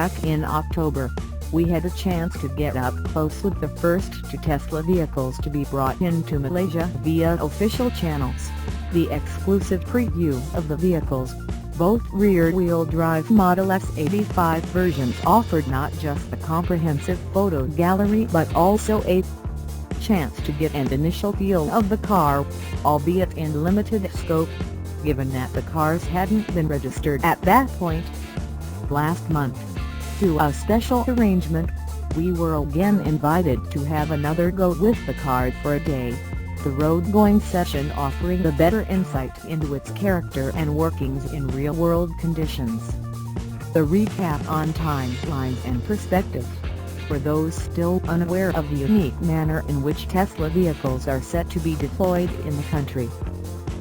Back in October, we had a chance to get up close with the first two Tesla vehicles to be brought into Malaysia via official channels. The exclusive preview of the vehicles, both rear-wheel drive Model S85 versions, offered not just a comprehensive photo gallery but also a chance to get an initial feel of the car, albeit in limited scope, given that the cars hadn't been registered at that point. Last month, through a special arrangement, we were again invited to have another go with the car for a day, the road-going session offering a better insight into its character and workings in real-world conditions. The recap on timelines and perspective. For those still unaware of the unique manner in which Tesla vehicles are set to be deployed in the country,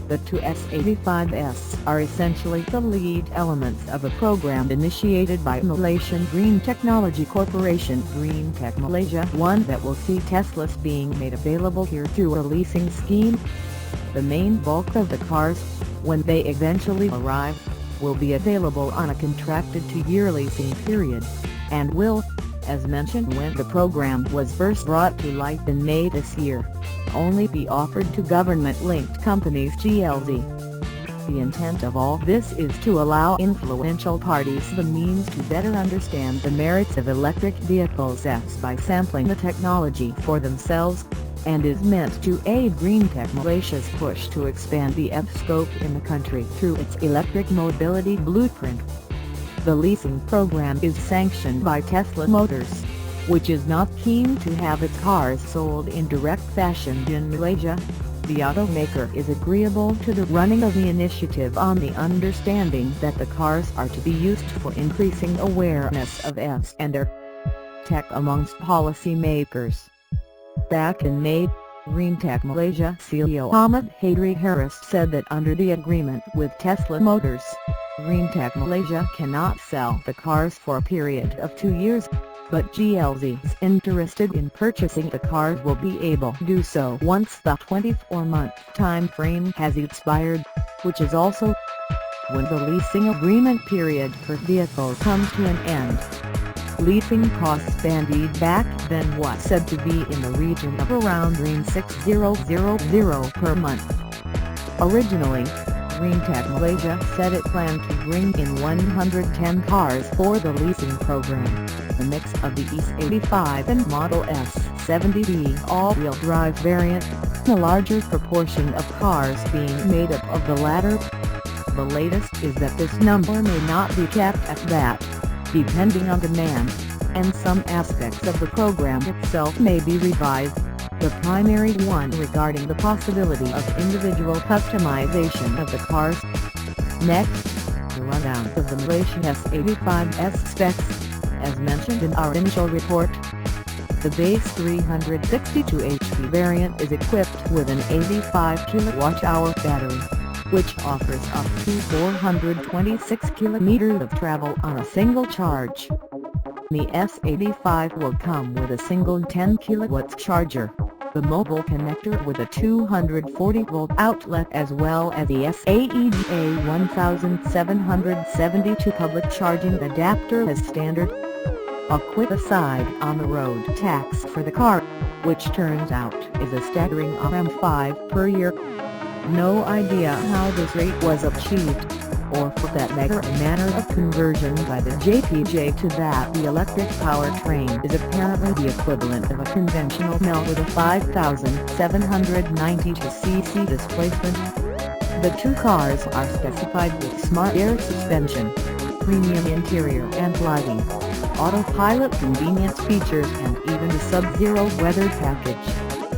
the two S85s are essentially the lead elements of a program initiated by Malaysian Green Technology Corporation Green Tech Malaysia, one that will see Teslas being made available here through a leasing scheme. The main bulk of the cars, when they eventually arrive, will be available on a contracted 2-year leasing period, and will, as mentioned when the program was first brought to light in May this year, only be offered to government-linked companies GLZ. The intent of all this is to allow influential parties the means to better understand the merits of electric vehicles by sampling the technology for themselves, and is meant to aid Green Tech Malaysia's push to expand the EV scope in the country through its electric mobility blueprint. The leasing program is sanctioned by Tesla Motors, which is not keen to have its cars sold in direct fashion in Malaysia. The automaker is agreeable to the running of the initiative on the understanding that the cars are to be used for increasing awareness of EVs and their tech amongst policymakers. Back in May, Green Tech Malaysia CEO Ahmad Hadri Harris said that under the agreement with Tesla Motors, Green Tech Malaysia cannot sell the cars for a period of 2 years, but GLZs interested in purchasing the cars will be able to do so once the 24-month time frame has expired, which is also when the leasing agreement period per vehicle comes to an end. Leasing costs bandied back then was said to be in the region of around $6,000 per month. Originally, Green Tech Malaysia said it planned to bring in 110 cars for the leasing program, a mix of the S85 and Model S70B all-wheel drive variant, a larger proportion of cars being made up of the latter. The latest is that this number may not be capped at that, depending on demand, and some aspects of the program itself may be revised, the primary one regarding the possibility of individual customization of the cars. Next, the rundown of the Malaysian S85's specs. As mentioned in our initial report, the base 362 HP variant is equipped with an 85 kWh battery, which offers up to 426 km of travel on a single charge. The S85 will come with a single 10 kW charger, the mobile connector with a 240-volt outlet, as well as the SAEGA 1772 public charging adapter as standard. A quick aside on the road tax for the car, which turns out is a staggering RM5 per year. No idea how this rate was achieved, or for that matter a manner of conversion by the JPJ to that the electric powertrain is apparently the equivalent of a conventional mill with a 5,792 cc displacement. The two cars are specified with smart air suspension, premium interior and lighting, autopilot convenience features, and even a sub-zero weather package,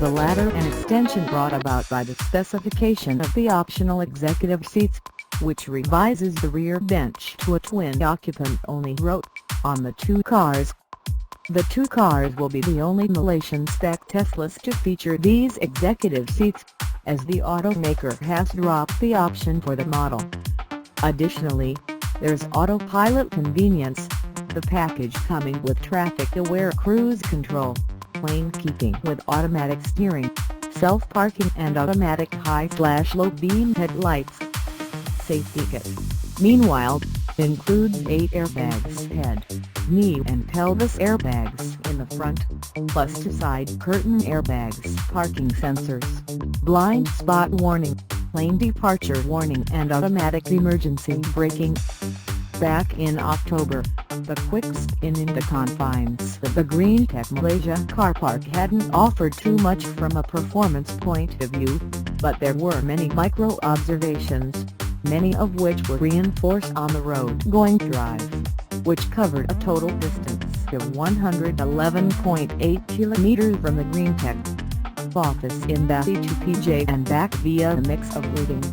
the latter an extension brought about by the specification of the optional executive seats, which revises the rear bench to a twin-occupant-only row. On the two cars, the two cars will be the only Malaysian spec Teslas to feature these executive seats, as the automaker has dropped the option for the model. Additionally, there's autopilot convenience, the package coming with traffic-aware cruise control, lane keeping with automatic steering, self-parking and automatic high/low beam headlights. Safety kit. Meanwhile, includes 8 airbags, head, knee and pelvis airbags in the front, plus 2 side curtain airbags, parking sensors, blind spot warning, lane departure warning and automatic emergency braking. Back in October, the quick spin in the confines of the GreenTech Malaysia car park hadn't offered too much from a performance point of view, but there were many micro-observations, many of which were reinforced on the road-going drive, which covered a total distance of 111.8 kilometers from the GreenTech office in Basi to PJ and back via a mix of routing.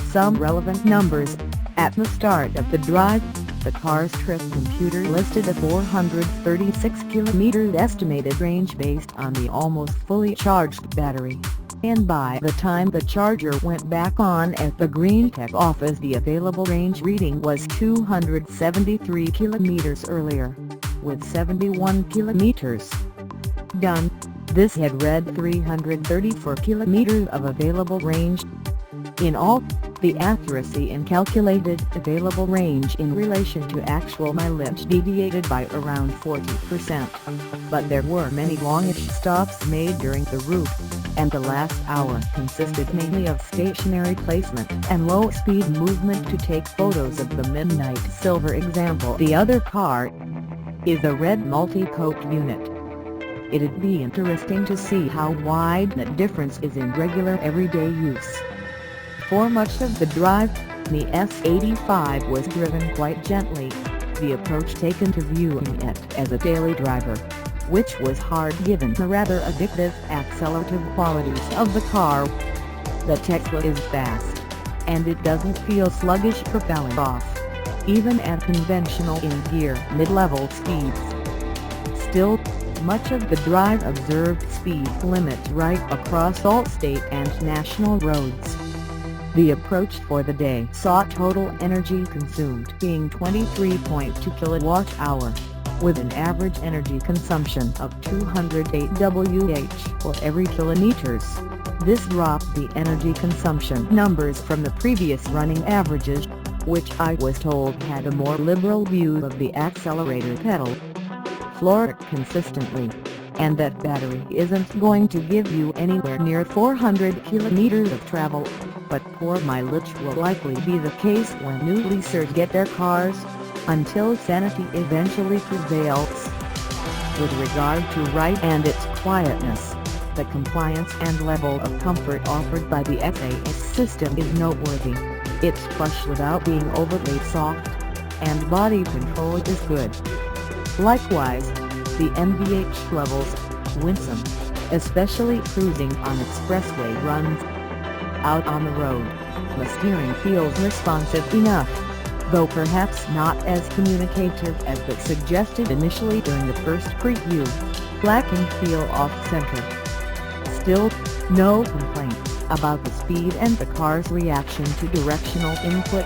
Some relevant numbers: at the start of the drive, the car's trip computer listed a 436 kilometers estimated range based on the almost fully charged battery, and by the time the charger went back on at the GreenTech office the available range reading was 273 kilometers earlier, with 71 kilometers done. This had read 334 kilometers of available range. In all, the accuracy in calculated available range in relation to actual mileage deviated by around 40%, but there were many longish stops made during the route, and the last hour consisted mainly of stationary placement and low-speed movement to take photos of the midnight silver example. The other car is a red multi-coque unit. It'd be interesting to see how wide the difference is in regular everyday use. For much of the drive, the S85 was driven quite gently, the approach taken to viewing it as a daily driver, which was hard given the rather addictive accelerative qualities of the car. The Textile is fast, and it doesn't feel sluggish propelling off, even at conventional in-gear mid-level speeds. Still, much of the drive observed speed limits right across all state and national roads. The approach for the day saw total energy consumed being 23.2 kilowatt-hour, with an average energy consumption of 208 Wh for every kilometers. This dropped the energy consumption numbers from the previous running averages, which I was told had a more liberal view of the accelerator pedal floor consistently, and that battery isn't going to give you anywhere near 400 kilometers of travel, but poor mileage will likely be the case when new leasers get their cars, until sanity eventually prevails. With regard to ride and its quietness, the compliance and level of comfort offered by the SAS system is noteworthy. It's plush without being overly soft, and body control is good. Likewise, the NVH levels, winsome, especially cruising on expressway runs. Out on the road, the steering feels responsive enough, though perhaps not as communicative as that suggested initially during the first preview, lacking feel off-center. Still, no complaints about the speed and the car's reaction to directional input.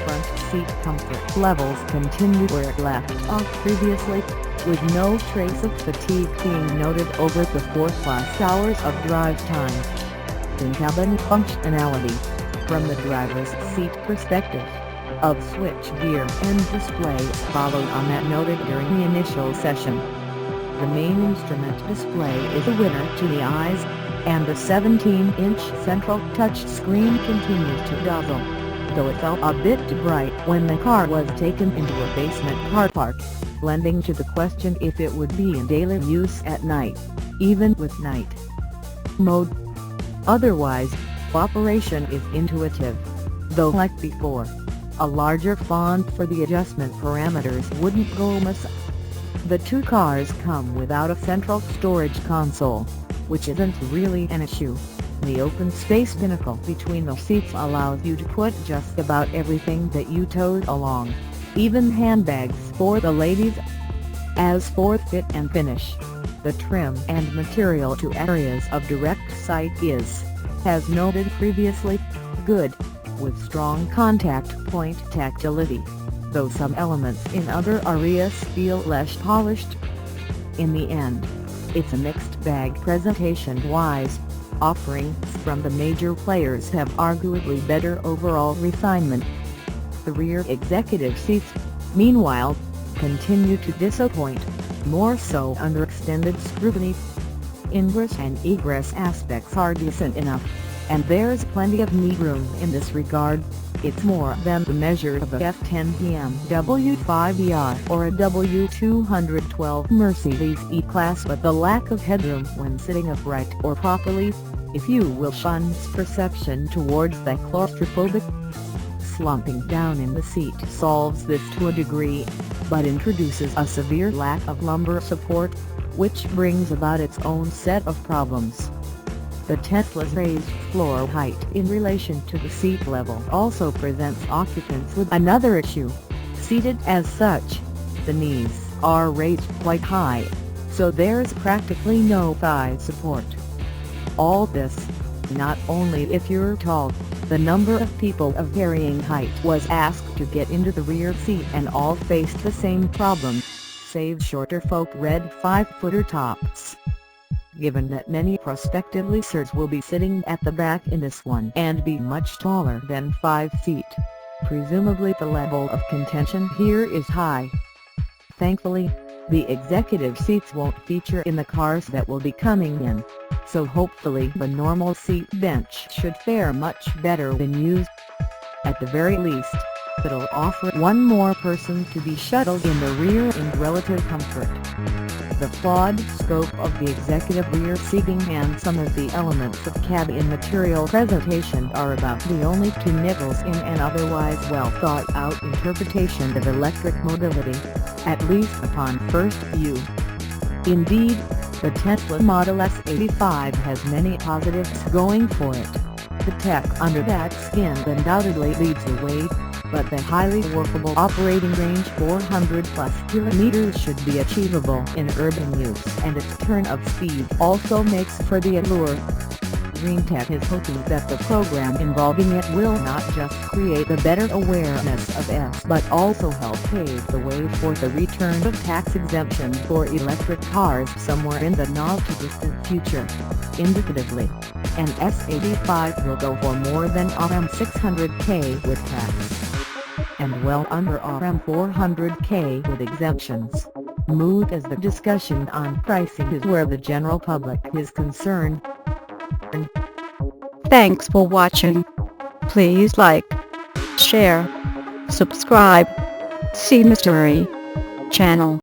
Front seat comfort levels continue where it left off previously, with no trace of fatigue being noted over the 4+ hours of drive time. In-cabin functionality, from the driver's seat perspective, of switch gear and displays followed on that noted during the initial session. The main instrument display is a winner to the eyes, and the 17-inch central touch screen continues to dazzle, though it felt a bit too bright when the car was taken into a basement car park, lending to the question if it would be in daily use at night, even with night mode. Otherwise, operation is intuitive, though like before, a larger font for the adjustment parameters wouldn't go amiss. The two cars come without a central storage console, which isn't really an issue. The open space binnacle between the seats allows you to put just about everything that you towed along, even handbags for the ladies. As for fit and finish, the trim and material to areas of direct sight is, as noted previously, good, with strong contact point tactility, though some elements in other areas feel less polished. In the end, it's a mixed bag presentation-wise. Offerings from the major players have arguably better overall refinement. the rear executive seats, meanwhile, continue to disappoint, more so under extended scrutiny. Ingress and egress aspects are decent enough, and there's plenty of knee-room in this regard. It's more than the measure of a F10 BMW 5ER or a W212 Mercedes E-Class, but the lack of headroom when sitting upright or properly, if you will, shuns perception towards the claustrophobic. Slumping down in the seat solves this to a degree, but introduces a severe lack of lumbar support, which brings about its own set of problems. The Tesla's raised floor height in relation to the seat level also presents occupants with another issue. Seated as such, the knees are raised quite high, so there's practically no thigh support. All this, not only if you're tall. The number of people of varying height was asked to get into the rear seat and all faced the same problem, save shorter folk red 5-footer tops. Given that many prospective leasers will be sitting at the back in this one and be much taller than 5 feet, presumably the level of contention here is high. Thankfully, the executive seats won't feature in the cars that will be coming in, so hopefully the normal seat bench should fare much better when used. At the very least, it'll offer one more person to be shuttled in the rear in relative comfort. The flawed scope of the executive rear seating and some of the elements of cabin material presentation are about the only two niggles in an otherwise well thought out interpretation of electric mobility, at least upon first view. Indeed, the Tesla Model S85 has many positives going for it. The tech under that skin undoubtedly leads the way, but the highly workable operating range 400+ kilometers should be achievable in urban use, and its turn of speed also makes for the allure. GreenTech is hoping that the program involving it will not just create a better awareness of S but also help pave the way for the return of tax exemption for electric cars somewhere in the not-too-distant future. Indicatively, an S85 will go for more than Rm 600k with tax, and well under Rm 400k with exemptions. Smooth as the discussion on pricing is where the general public is concerned. Thanks for watching. Please like, share, subscribe. See Mystery Channel.